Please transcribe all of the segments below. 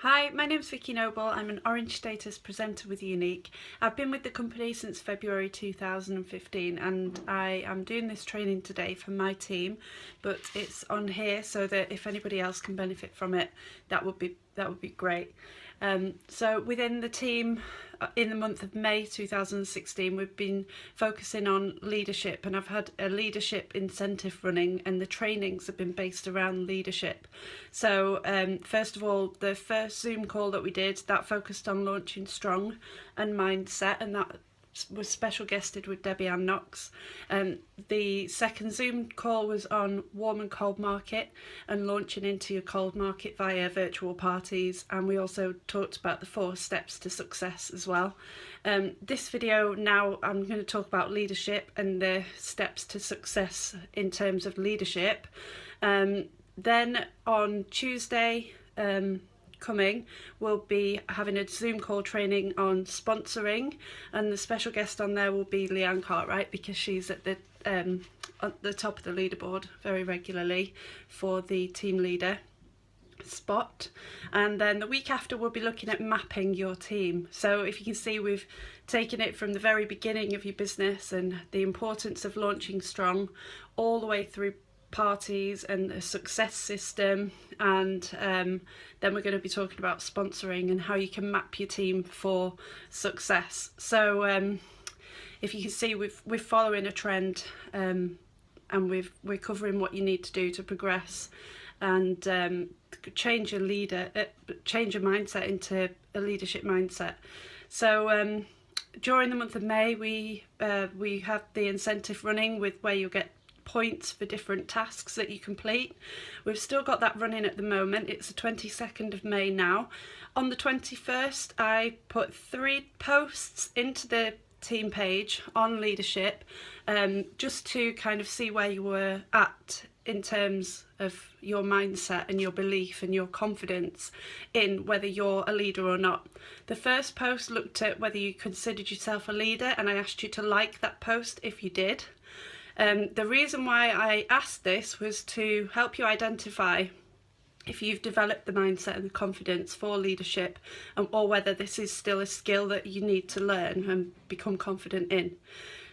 Hi, my name's Vicky Noble. I'm an Orange Status presenter with Unique. I've been with the company since February 2015 and I am doing this training today for my team, but it's on here so that if anybody else can benefit from it, that would be great. So within the team, in the month of May 2016, we've been focusing on leadership, and I've had a leadership incentive running, and the trainings have been based around leadership. So first of all, the first Zoom call that we did, that focused on launching strong and mindset, and that was special guested with Debbie Ann Knox. The second Zoom call was on warm and cold market and launching into your cold market via virtual parties, and we also talked about the 4 steps to success as well. This video now I'm going to talk about leadership and the steps to success in terms of leadership. Then on Tuesday coming, we'll be having a Zoom call training on sponsoring, and the special guest on there will be Leanne Cartwright, because she's at the top of the leaderboard very regularly for the team leader spot. And then the week after, we'll be looking at mapping your team. So if you can see, we've taken it from the very beginning of your business and the importance of launching strong all the way through parties and a success system, and then we're going to be talking about sponsoring and how you can map your team for success. So if you can see, we're following a trend, and we're covering what you need to do to progress and change your mindset into a leadership mindset. So during the month of May, we have the incentive running with where you'll get points for different tasks that you complete. We've still got that running at the moment. It's the 22nd of May now. On the 21st, I put 3 posts into the team page on leadership, just to kind of see where you were at in terms of your mindset and your belief and your confidence in whether you're a leader or not. The first post looked at whether you considered yourself a leader, and I asked you to like that post if you did. The reason why I asked this was to help you identify if you've developed the mindset and the confidence for leadership, or whether this is still a skill that you need to learn and become confident in.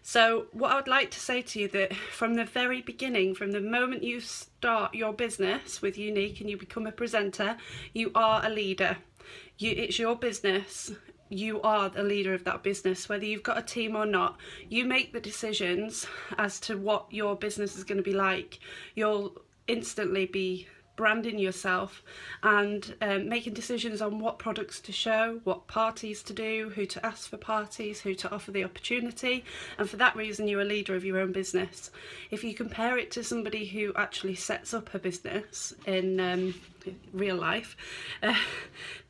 So what I would like to say to you, that from the very beginning, from the moment you start your business with Unique and you become a presenter, you are a leader. It's your business. You are the leader of that business, whether you've got a team or not. You make the decisions as to what your business is going to be like. You'll instantly be branding yourself and making decisions on what products to show, what parties to do, who to ask for parties, who to offer the opportunity, and for that reason you're a leader of your own business. If you compare it to somebody who actually sets up a business in real life,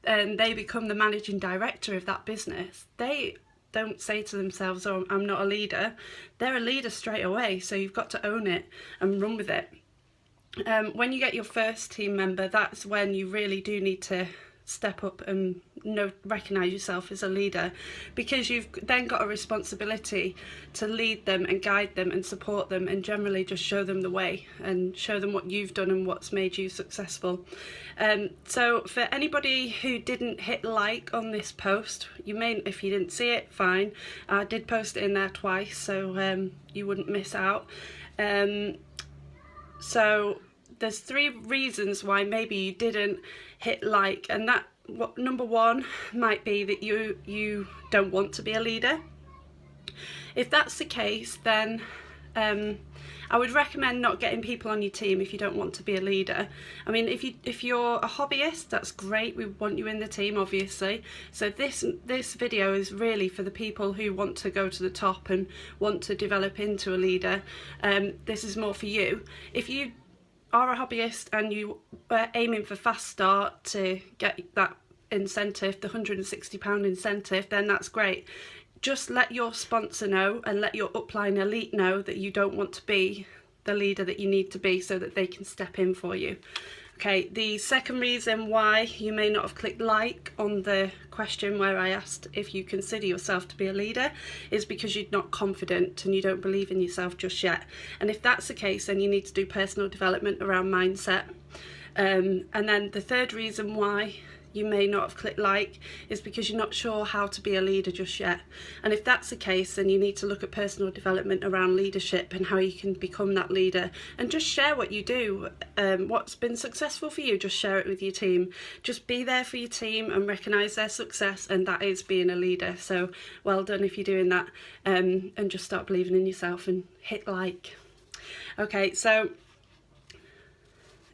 and they become the managing director of that business, they don't say to themselves, "Oh, I'm not a leader." They're a leader straight away, so you've got to own it and run with it. When you get your first team member, that's when you really do need to step up and recognise yourself as a leader, because you've then got a responsibility to lead them and guide them and support them and generally just show them the way and show them what you've done and what's made you successful. So for anybody who didn't hit like on this post, you may, if you didn't see it, fine. I did post it in there twice, so you wouldn't miss out. So there's 3 reasons why maybe you didn't hit like, and that number 1 might be that you don't want to be a leader. If that's the case, then I would recommend not getting people on your team if you don't want to be a leader. I mean, if you're a hobbyist, that's great. We want you in the team, obviously. So this video is really for the people who want to go to the top and want to develop into a leader. This is more for you. If you are a hobbyist and you are aiming for fast start to get that incentive, the £160 incentive, then that's great. Just let your sponsor know and let your upline elite know that you don't want to be the leader that you need to be, so that they can step in for you. Okay, the second reason why you may not have clicked like on the question where I asked if you consider yourself to be a leader is because you're not confident and you don't believe in yourself just yet. And if that's the case, then you need to do personal development around mindset. And then the third reason why you may not have clicked like is because you're not sure how to be a leader just yet. And if that's the case, then you need to look at personal development around leadership and how you can become that leader, and just share what you do, what's been successful for you. Just share it with your team. Just be there for your team and recognise their success, and that is being a leader. So well done if you're doing that, and just start believing in yourself and hit like. Okay, so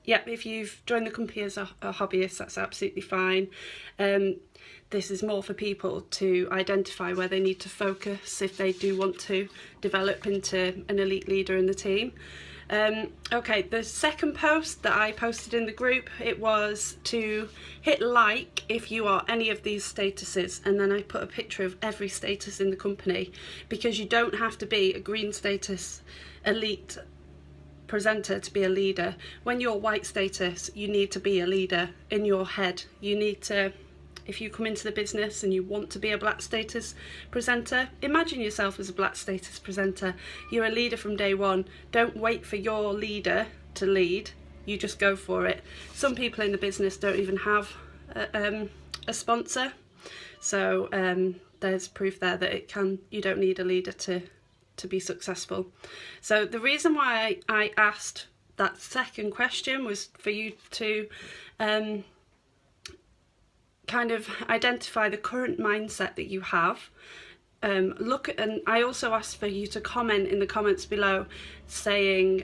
yeah, if you've joined the company as a hobbyist, that's absolutely fine. This is more for people to identify where they need to focus if they do want to develop into an elite leader in the team. Okay, the second post that I posted in the group, it was to hit like if you are any of these statuses, and then I put a picture of every status in the company, because you don't have to be a green status elite presenter to be a leader. When you're white status, you need to be a leader in your head. You need to, if you come into the business and you want to be a black status presenter, imagine yourself as a black status presenter. You're a leader from day one. Don't wait for your leader to lead, you just go for it. Some people in the business don't even have a sponsor, so there's proof there that you don't need a leader to be successful. So the reason why I asked that second question was for you to kind of identify the current mindset that you have. Look at, and I also asked for you to comment in the comments below saying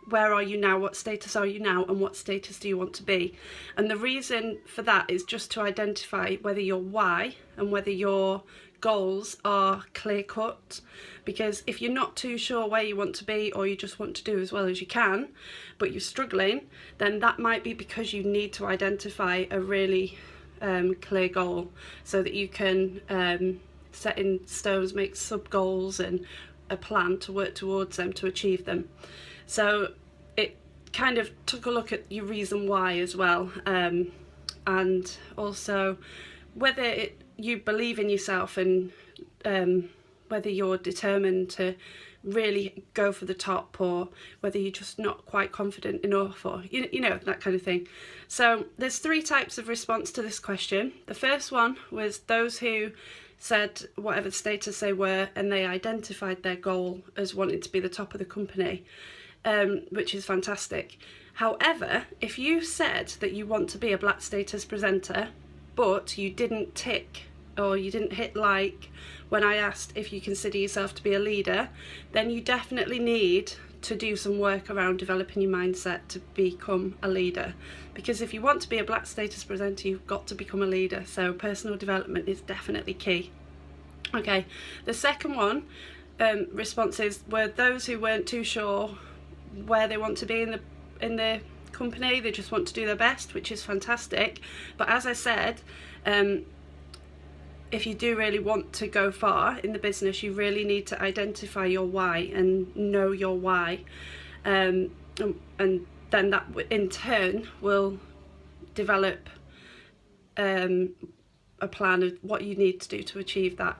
where are you now, what status are you now, and what status do you want to be. And the reason for that is just to identify whether your why and whether your goals are clear cut. Because if you're not too sure where you want to be, or you just want to do as well as you can but you're struggling, then that might be because you need to identify a really clear goal, so that you can set in stones, make sub goals and a plan to work towards them, to achieve them. So it kind of took a look at your reason why as well, and also whether you believe in yourself, and whether you're determined to really go for the top, or whether you're just not quite confident enough, or you know, that kind of thing. So there's 3 types of response to this question. The first one was those who said whatever status they were, and they identified their goal as wanting to be the top of the company, which is fantastic. However, if you said that you want to be a black status presenter, but you didn't tick or you didn't hit like when I asked if you consider yourself to be a leader, then you definitely need to do some work around developing your mindset to become a leader. Because if you want to be a black status presenter, you've got to become a leader. So personal development is definitely key. Okay, the second one, responses were those who weren't too sure where they want to be in the company. They just want to do their best, which is fantastic. But as I said, if you do really want to go far in the business, you really need to identify your why and know your why, and then that in turn will develop a plan of what you need to do to achieve that.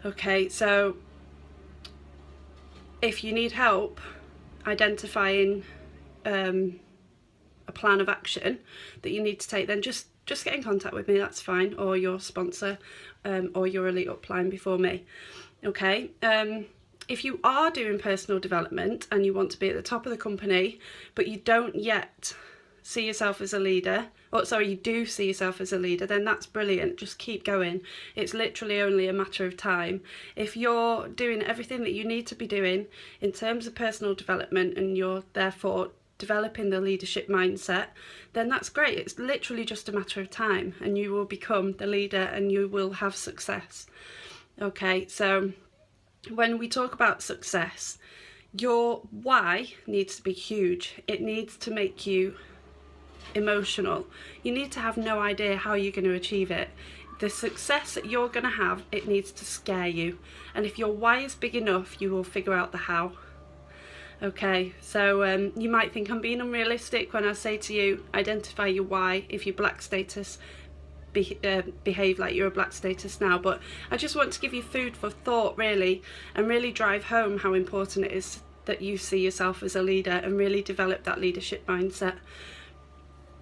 Okay, so if you need help identifying a plan of action that you need to take, then just get in contact with me, that's fine, or your sponsor, or your elite upline before me. Okay, if you are doing personal development and you want to be at the top of the company, but you don't yet see yourself as a leader, or sorry, you do see yourself as a leader, then that's brilliant. Just keep going. It's literally only a matter of time. If you're doing everything that you need to be doing in terms of personal development, and you're therefore developing the leadership mindset, then that's great. It's literally just a matter of time, and you will become the leader and you will have success. Okay, so when we talk about success, your why needs to be huge. It needs to make you emotional. You need to have no idea how you're going to achieve it. The success that you're going to have, it needs to scare you. And if your why is big enough, you will figure out the how. Okay, so you might think I'm being unrealistic when I say to you, identify your why if you're black status, behave like you're a black status now. But I just want to give you food for thought, really, and really drive home how important it is that you see yourself as a leader and really develop that leadership mindset.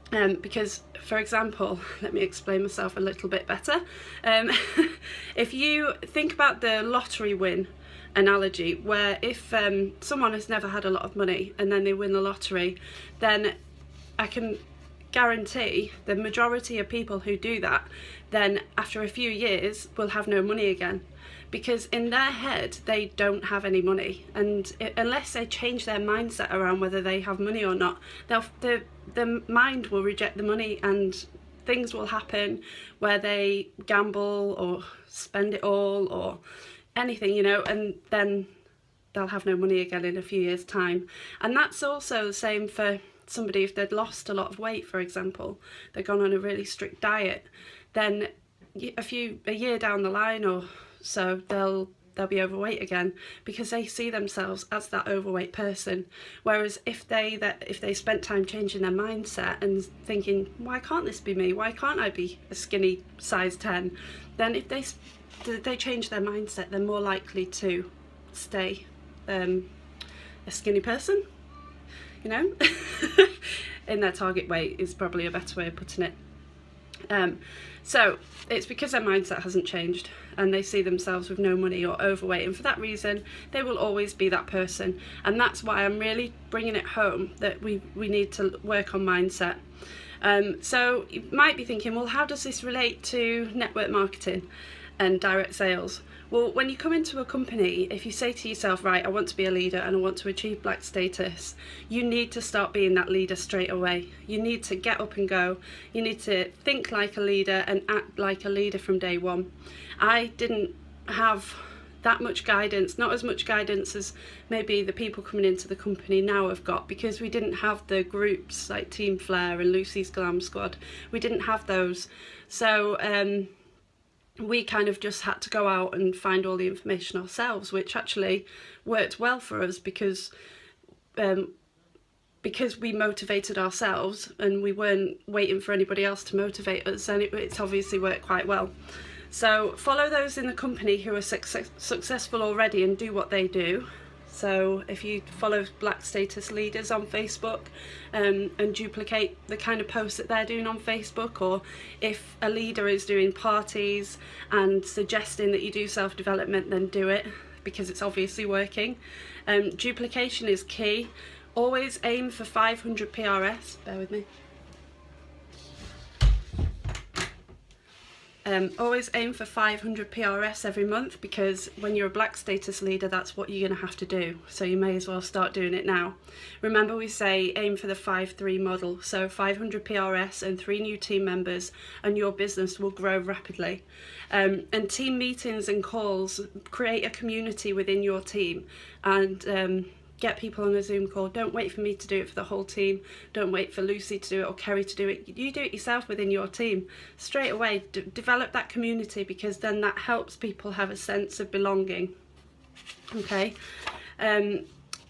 Because, for example, let me explain myself a little bit better. If you think about the lottery win analogy, where if someone has never had a lot of money and then they win the lottery, then I can guarantee the majority of people who do that then after a few years will have no money again, because in their head they don't have any money, and unless they change their mindset around whether they have money or not, the mind will reject the money, and things will happen where they gamble or spend it all or anything, you know, and then they'll have no money again in a few years' time. And that's also the same for somebody if they'd lost a lot of weight, for example, they've gone on a really strict diet, then a year down the line or so they'll be overweight again, because they see themselves as that overweight person. Whereas if they spent time changing their mindset and thinking, why can't this be me, why can't I be a skinny size 10, then if they change their mindset, they're more likely to stay a skinny person, you know, in their target weight is probably a better way of putting it. So it's because their mindset hasn't changed and they see themselves with no money or overweight, and for that reason they will always be that person. And that's why I'm really bringing it home that we need to work on mindset. So you might be thinking, well, how does this relate to network marketing and direct sales? Well, when you come into a company, if you say to yourself, right, I want to be a leader and I want to achieve black status, you need to start being that leader straight away. You need to get up and go. You need to think like a leader and act like a leader from day one. I didn't have that much guidance, not as much guidance as maybe the people coming into the company now have got, because we didn't have the groups like Team Flair and Lucy's Glam Squad. We didn't have those. So we kind of just had to go out and find all the information ourselves, which actually worked well for us because we motivated ourselves and we weren't waiting for anybody else to motivate us, and it's obviously worked quite well. So follow those in the company who are successful already and do what they do. So if you follow Black Status Leaders on Facebook and duplicate the kind of posts that they're doing on Facebook, or if a leader is doing parties and suggesting that you do self-development, then do it, because it's obviously working. Duplication is key. Always aim for 500 PRS. Bear with me. Always aim for 500 PRS every month, because when you're a black status leader, that's what you're going to have to do. So you may as well start doing it now. Remember, we say aim for the 5-3 model. So 500 PRS and 3 new team members and your business will grow rapidly. And team meetings and calls, create a community within your team and get people on a Zoom call. Don't wait for me to do it for the whole team. Don't wait for Lucy to do it or Kerry to do it. You do it yourself within your team. Straight away, develop that community, because then that helps people have a sense of belonging. Okay,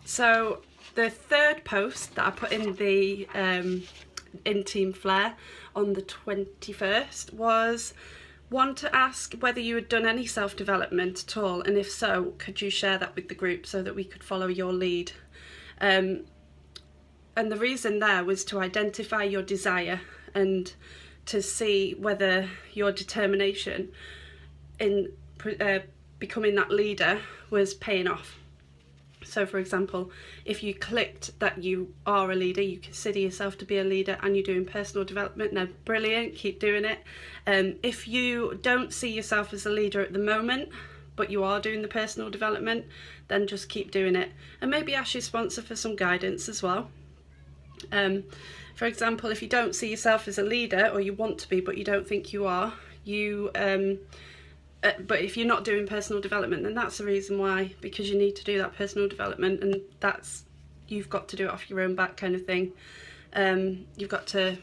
so the third post that I put in the in Team Flair on the 21st was one to ask whether you had done any self-development at all, and if so, could you share that with the group so that we could follow your lead. And the reason there was to identify your desire and to see whether your determination in becoming that leader was paying off. So for example, if you clicked that you are a leader, you consider yourself to be a leader, and you're doing personal development, then brilliant, keep doing it. If you don't see yourself as a leader at the moment, but you are doing the personal development, then just keep doing it. And maybe ask your sponsor for some guidance as well. For example, if you don't see yourself as a leader, or you want to be but you don't think you are, but if you're not doing personal development, then that's the reason why, because you need to do that personal development, and that's, you've got to do it off your own back kind of thing. You've got to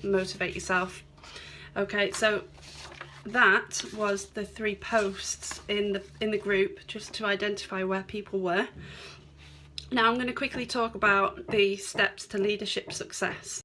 motivate yourself. Okay, so that was the 3 posts in the group, just to identify where people were. Now I'm going to quickly talk about the steps to leadership success.